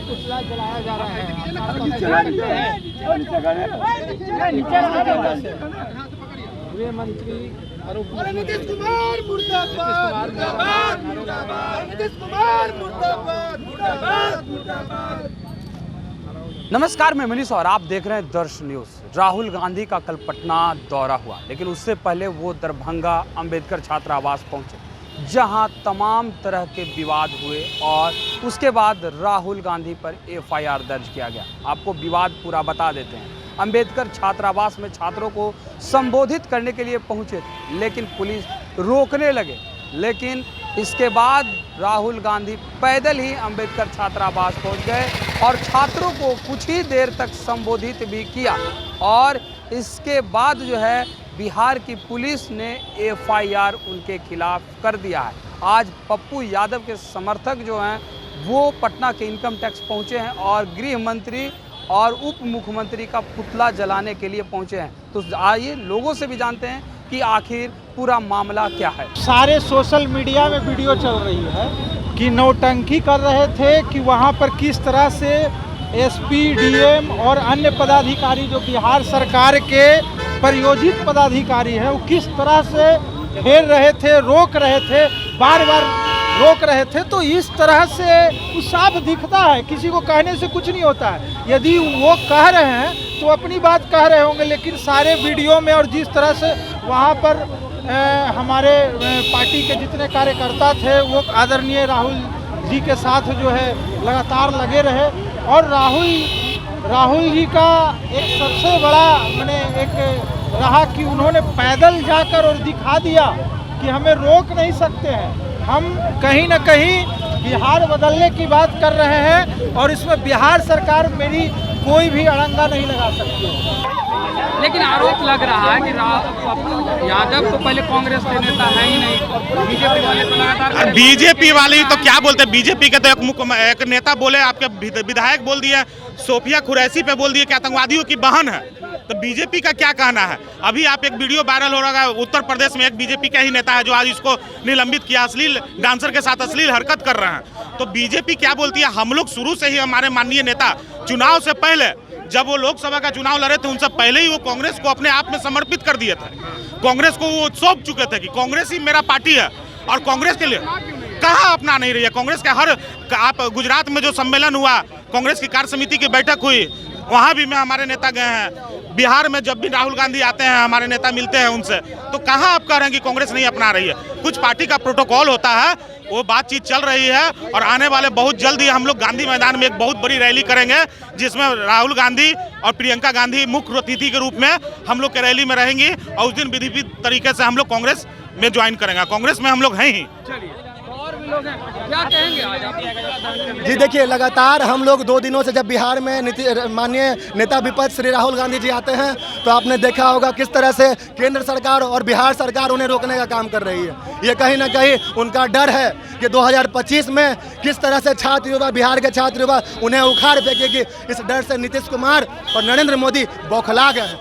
पुतला जलाया जा रहा है। गृह मंत्री नीतीश कुमार मुर्दाबाद, नीतीश कुमार मुर्दाबाद, मुर्दाबाद। नमस्कार, मैं मनीष और आप देख रहे हैं दर्श न्यूज़। राहुल गांधी का कल पटना दौरा हुआ, लेकिन उससे पहले वो दरभंगा अंबेडकर छात्रावास पहुंचे, जहां तमाम तरह के विवाद हुए और उसके बाद राहुल गांधी पर एफआईआर दर्ज किया गया। आपको विवाद पूरा बता देते हैं। अंबेडकर छात्रावास में छात्रों को संबोधित करने के लिए पहुंचे थे, लेकिन पुलिस रोकने लगे। लेकिन इसके बाद राहुल गांधी पैदल ही अंबेडकर छात्रावास पहुंच गए और छात्रों को कुछ ही देर तक संबोधित भी किया। और इसके बाद जो है बिहार की पुलिस ने एफआईआर उनके खिलाफ कर दिया है। आज पप्पू यादव के समर्थक जो हैं वो पटना के इनकम टैक्स पहुंचे हैं और गृह मंत्री और उप मुख्यमंत्री का पुतला जलाने के लिए पहुंचे हैं। तो आइए लोगों से भी जानते हैं कि आखिर पूरा मामला क्या है। सारे सोशल मीडिया में वीडियो चल रही है कि नौटंकी कर रहे थे कि वहाँ पर किस तरह से एसपी, डीएम और अन्य पदाधिकारी जो बिहार सरकार के परियोजित पदाधिकारी हैं वो किस तरह से घेर रहे थे, रोक रहे थे, बार बार रोक रहे थे। तो इस तरह से साफ दिखता है, किसी को कहने से कुछ नहीं होता है। यदि वो कह रहे हैं तो अपनी बात कह रहे होंगे, लेकिन सारे वीडियो में और जिस तरह से वहाँ पर हमारे पार्टी के जितने कार्यकर्ता थे वो आदरणीय राहुल जी के साथ जो है लगातार लगे रहे। और राहुल जी का एक सबसे बड़ा मैंने एक रहा कि उन्होंने पैदल जाकर और दिखा दिया कि हमें रोक नहीं सकते हैं। हम कहीं ना कहीं बिहार बदलने की बात कर रहे हैं और इसमें बिहार सरकार मेरी कोई भी अड़ंगा नहीं लगा सकती है। लेकिन आरोप लग रहा है कि पप्पू यादव तो पहले कांग्रेस के नेता है ही नहीं, बीजेपी वाले तो लगातार। बीजेपी वाले तो क्या बोलते हैं, बीजेपी के तो एक नेता बोले, आपके विधायक बोल दिए, सोफिया कुरैशी पे बोल दिए कि आतंकवादियों की बहन है। तो बीजेपी का क्या कहना है? अभी आप एक वीडियो वायरल हो रहा है, उत्तर प्रदेश में एक बीजेपी का ही नेता है जो आज इसको निलंबित किया, अश्लील डांसर के साथ अश्लील हरकत कर रहे हैं। तो बीजेपी क्या बोलती है? हम लोग शुरू से ही, हमारे माननीय नेता चुनाव से पहले, जब वो लोकसभा का चुनाव लड़े थे उनसे पहले ही वो कांग्रेस को अपने आप में समर्पित कर दिए थे। कांग्रेस को वो सौंप चुके थे कि कांग्रेस ही मेरा पार्टी है। और कांग्रेस के लिए कहाँ अपना नहीं रही है कांग्रेस के हर, आप गुजरात में जो सम्मेलन हुआ, कांग्रेस की कार्य समिति की बैठक हुई, वहाँ भी हमारे नेता गए हैं। बिहार में जब भी राहुल गांधी आते हैं, हमारे नेता मिलते हैं उनसे। तो कहाँ आप कह रहे हैं कि कांग्रेस नहीं अपना रही है? कुछ पार्टी का प्रोटोकॉल होता है, वो बातचीत चल रही है। और आने वाले बहुत जल्द ही हम लोग गांधी मैदान में एक बहुत बड़ी रैली करेंगे, जिसमें राहुल गांधी और प्रियंका गांधी मुख्य अतिथि के रूप में हम लोग के रैली में रहेंगी। और उस दिन विधिवत तरीके से हम लोग कांग्रेस में ज्वाइन करेंगे। कांग्रेस में हम लोग हैं ही। क्या कहेंगे आज आप? जी देखिए, लगातार हम लोग 2 दिनों से जब बिहार में माननीय नेता विपक्ष श्री राहुल गांधी जी आते हैं तो आपने देखा होगा किस तरह से केंद्र सरकार और बिहार सरकार उन्हें रोकने का काम कर रही है। ये कहीं ना कहीं उनका डर है कि 2025 में किस तरह से छात्र युवा, बिहार के छात्र युवा उन्हें उखाड़ फेंकेगी। इस डर से नीतीश कुमार और नरेंद्र मोदी बौखला गए हैं।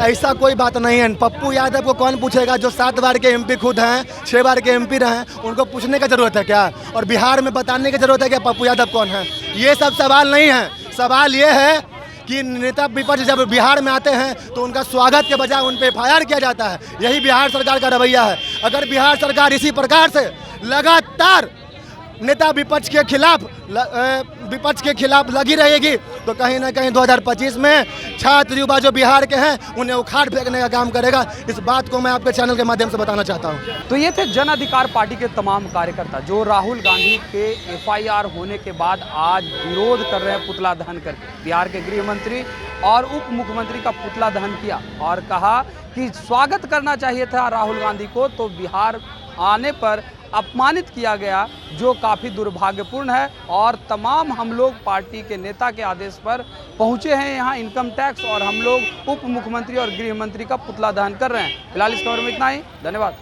ऐसा कोई बात नहीं है। पप्पू यादव को कौन पूछेगा? जो 7 बार के एमपी खुद हैं, 6 बार के एमपी रहे, उनको पूछने की जरूरत है क्या? और बिहार में बताने की जरूरत है कि पप्पू यादव कौन है? ये सब सवाल नहीं है। सवाल ये है कि नेता विपक्ष जब बिहार में आते हैं तो उनका स्वागत के बजाय उन पर एफआईआर किया जाता है। यही बिहार सरकार का रवैया है। अगर बिहार सरकार इसी प्रकार से लगातार नेता विपक्ष के खिलाफ लगी रहेगी तो कहीं ना कहीं 2025 में छात्र युवा जो बिहार के हैं उन्हें उखाड़ फेंकने का काम करेगा। इस बात को मैं आपके चैनल के माध्यम से बताना चाहता हूं। तो ये थे जन अधिकार पार्टी के तमाम कार्यकर्ता जो राहुल गांधी के एफआईआर होने के बाद आज विरोध कर रहे हैं पुतला दहन करके। बिहार के गृह मंत्री और उप मुख्यमंत्री का पुतला दहन किया और कहा कि स्वागत करना चाहिए था राहुल गांधी को, तो बिहार आने पर अपमानित किया गया, जो काफ़ी दुर्भाग्यपूर्ण है। और तमाम हम लोग पार्टी के नेता के आदेश पर पहुंचे हैं यहाँ इनकम टैक्स, और हम लोग उप मुख्यमंत्री और गृह मंत्री का पुतला दहन कर रहे हैं। फिलहाल इस खबर में इतना ही। धन्यवाद।